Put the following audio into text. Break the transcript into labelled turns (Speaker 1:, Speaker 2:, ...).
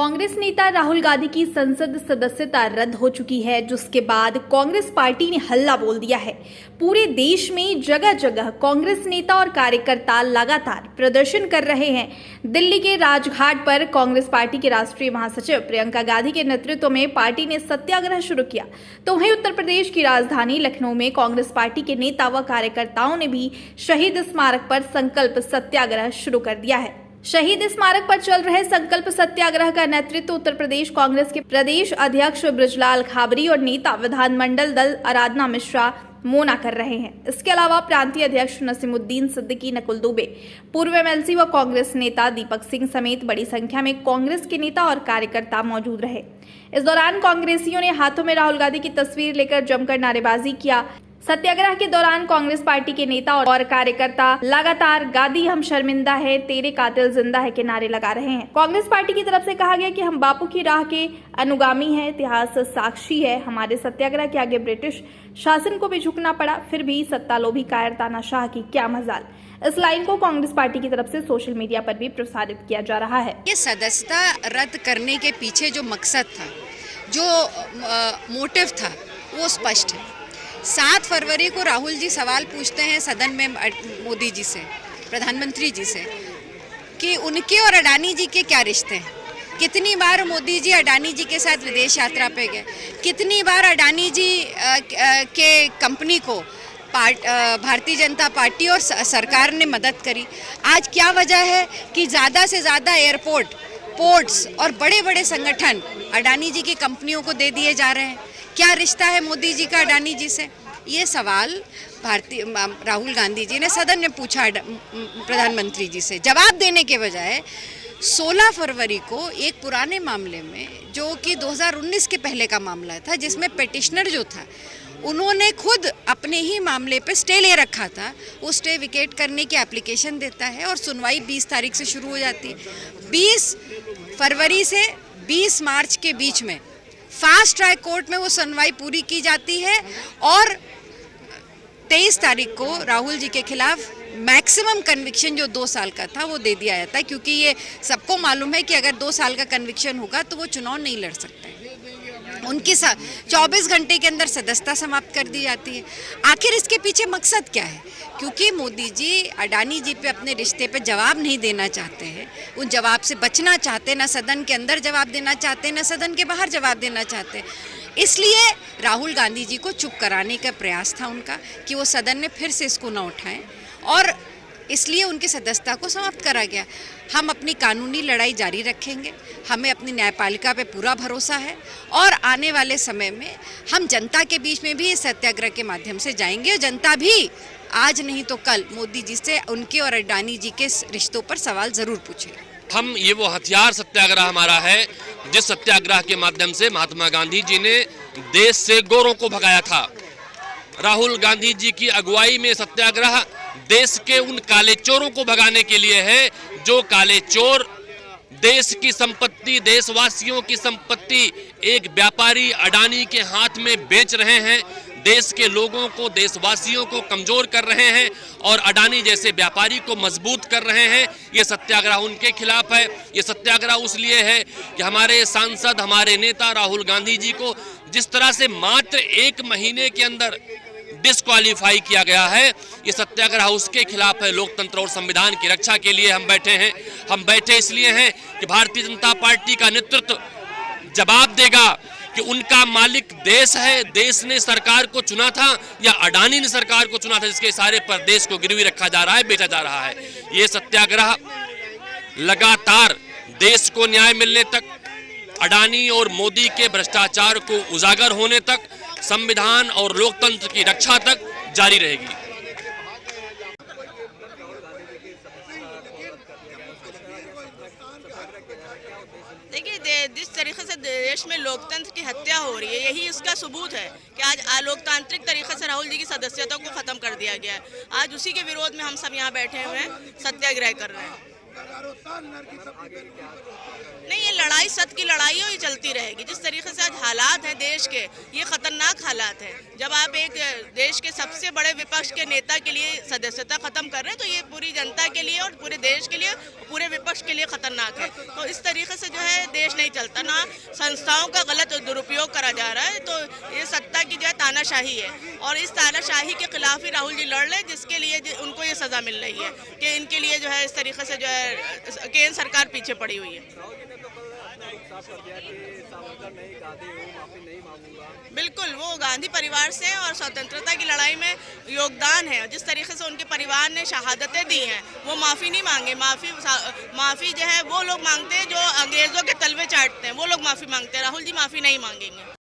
Speaker 1: कांग्रेस नेता राहुल गांधी की संसद सदस्यता रद्द हो चुकी है, जिसके बाद कांग्रेस पार्टी ने हल्ला बोल दिया है। पूरे देश में जगह जगह कांग्रेस नेता और कार्यकर्ता लगातार प्रदर्शन कर रहे हैं। दिल्ली के राजघाट पर कांग्रेस पार्टी के राष्ट्रीय महासचिव प्रियंका गांधी के नेतृत्व में पार्टी ने सत्याग्रह शुरू किया, तो वहीं उत्तर प्रदेश की राजधानी लखनऊ में कांग्रेस पार्टी के नेता व कार्यकर्ताओं ने भी शहीद स्मारक पर संकल्प सत्याग्रह शुरू कर दिया है। शहीद स्मारक पर चल रहे संकल्प सत्याग्रह का नेतृत्व उत्तर प्रदेश कांग्रेस के प्रदेश अध्यक्ष बृजलाल खाबरी और नेता विधानमंडल दल आराधना मिश्रा मोना कर रहे हैं। इसके अलावा प्रांतीय अध्यक्ष नसीमुद्दीन सिद्दीकी, नकुल दुबे, पूर्व एमएलसी व कांग्रेस नेता दीपक सिंह समेत बड़ी संख्या में कांग्रेस के नेता और कार्यकर्ता मौजूद रहे। इस दौरान कांग्रेसियों ने हाथों में राहुल गांधी की तस्वीर लेकर जमकर नारेबाजी किया। सत्याग्रह के दौरान कांग्रेस पार्टी के नेता और कार्यकर्ता लगातार गांधी हम शर्मिंदा है, तेरे कातिल जिंदा है के नारे लगा रहे हैं। कांग्रेस पार्टी की तरफ से कहा गया कि हम बापू की राह के अनुगामी हैं, इतिहास साक्षी है। हमारे सत्याग्रह के आगे ब्रिटिश शासन को भी झुकना पड़ा, फिर भी सत्तालोभी कायरताना शाह की क्या मजाल। इस लाइन को कांग्रेस पार्टी की तरफ से सोशल मीडिया पर भी प्रसारित किया जा रहा है।
Speaker 2: ये सदस्यता रद्द करने के पीछे जो मकसद था, जो मोटिव था, वो स्पष्ट है। 7 फरवरी को राहुल जी सवाल पूछते हैं सदन में मोदी जी से, प्रधानमंत्री जी से, कि उनके और अडानी जी के क्या रिश्ते हैं। कितनी बार मोदी जी अडानी जी के साथ विदेश यात्रा पे गए, कितनी बार अडानी जी के कंपनी को भारतीय जनता पार्टी और सरकार ने मदद करी। आज क्या वजह है कि ज़्यादा से ज़्यादा एयरपोर्ट, पोर्ट्स और बड़े बड़े संगठन अडानी जी की कंपनियों को दे दिए जा रहे हैं। क्या रिश्ता है मोदी जी का अडानी जी से? ये सवाल राहुल गांधी जी ने सदन में पूछा प्रधानमंत्री जी से। जवाब देने के बजाय 16 फरवरी को एक पुराने मामले में, जो कि 2019 के पहले का मामला था, जिसमें पिटिशनर जो था उन्होंने खुद अपने ही मामले पे स्टे ले रखा था, वो स्टे विकेट करने की एप्लीकेशन देता है और सुनवाई 20 तारीख से शुरू हो जाती है। 20 फरवरी से 20 मार्च के बीच में फास्ट ट्रैक कोर्ट में वो सुनवाई पूरी की जाती है और 23 तारीख को राहुल जी के खिलाफ मैक्सिमम कन्विक्शन जो 2 साल का था वो दे दिया जाता है, क्योंकि ये सबको मालूम है कि अगर 2 साल का कन्विक्शन होगा तो वो चुनाव नहीं लड़ सकते। उनकी 24 घंटे के अंदर सदस्यता समाप्त कर दी जाती है। आखिर इसके पीछे मकसद क्या है? क्योंकि मोदी जी अडानी जी पे अपने रिश्ते पे जवाब नहीं देना चाहते हैं, उन जवाब से बचना चाहते, ना सदन के अंदर जवाब देना चाहते, ना सदन के बाहर जवाब देना चाहते। इसलिए राहुल गांधी जी को चुप कराने का प्रयास था उनका, कि वो सदन में फिर से इसको ना उठाएं, और इसलिए उनकी सदस्यता को समाप्त करा गया। हम अपनी कानूनी लड़ाई जारी रखेंगे, हमें अपनी न्यायपालिका पे पूरा भरोसा है, और आने वाले समय में हम जनता के बीच में भी इस सत्याग्रह के माध्यम से जाएंगे, और जनता भी आज नहीं तो कल मोदी जी से उनके और अडानी जी के रिश्तों पर सवाल जरूर पूछेगा।
Speaker 3: हम ये वो हथियार सत्याग्रह हमारा है, जिस सत्याग्रह के माध्यम से महात्मा गांधी जी ने देश से गोरों को भगाया था। राहुल गांधी जी की अगुवाई में सत्याग्रह देश के उन काले चोरों को भगाने के लिए है, जो काले चोर देश की संपत्ति, देशवासियों की संपत्ति एक व्यापारी अडानी के हाथ में बेच रहे हैं, देश के लोगों को, देशवासियों को कमजोर कर रहे हैं और अडानी जैसे व्यापारी को मजबूत कर रहे हैं। ये सत्याग्रह उनके खिलाफ है। ये सत्याग्रह उसलिए है कि हमारे सांसद, हमारे नेता राहुल गांधी जी को जिस तरह से मात्र 1 महीने के अंदर डिस्क्वालीफाई किया गया है, ये सत्याग्रह उसके खिलाफ है। लोकतंत्र और संविधान की रक्षा के लिए हम बैठे हैं। हम बैठे इसलिए हैं कि भारतीय जनता पार्टी का नेतृत्व जवाब देगा कि उनका मालिक देश है, देश ने सरकार को चुना था या अडानी ने सरकार को चुना था, जिसके इशारे पर देश को गिरवी रखा जा रहा है, बेचा जा रहा है। ये सत्याग्रह लगातार देश को न्याय मिलने तक, अडानी और मोदी के भ्रष्टाचार को उजागर होने तक, संविधान और लोकतंत्र की रक्षा तक जारी रहेगी।
Speaker 4: देखिए, जिस तरीके से देश में लोकतंत्र की हत्या हो रही है, यही इसका सबूत है कि आज अलोकतांत्रिक तरीके से राहुल जी की सदस्यता को खत्म कर दिया गया है। आज उसी के विरोध में हम सब यहाँ बैठे हुए हैं, सत्याग्रह कर रहे हैं। नहीं, ये लड़ाई सत्य की लड़ाई ही चलती रहेगी। जिस तरीके से आज हालात हैं देश के, ये खतरनाक हालात हैं। जब आप एक देश के सबसे बड़े विपक्ष के नेता के लिए सदस्यता खत्म कर रहे हैं, तो ये पूरी जनता के लिए और पूरे देश के लिए, पूरे विपक्ष के लिए खतरनाक है। तो इस तरीके से जो है देश नहीं चलता। ना संस्थाओं का गलत दुरुपयोग करा जा रहा है, तो ये सत्ता की जो है तानाशाही है, और इस तानाशाही के खिलाफ ही राहुल जी लड़ रहे, जिसके लिए उनको ये सजा मिल रही है कि इनके लिए जो है इस तरीके से जो है केंद्र सरकार पीछे पड़ी हुई है। बिल्कुल, वो गांधी परिवार से हैं और स्वतंत्रता की लड़ाई में योगदान है। जिस तरीके से उनके परिवार ने शहादतें दी हैं, वो माफ़ी नहीं मांगे। माफ़ी जो है वो लोग मांगते हैं जो अंग्रेज़ों के तलवे चाटते हैं, वो लोग माफ़ी मांगते हैं। राहुल जी माफ़ी नहीं मांगेंगे।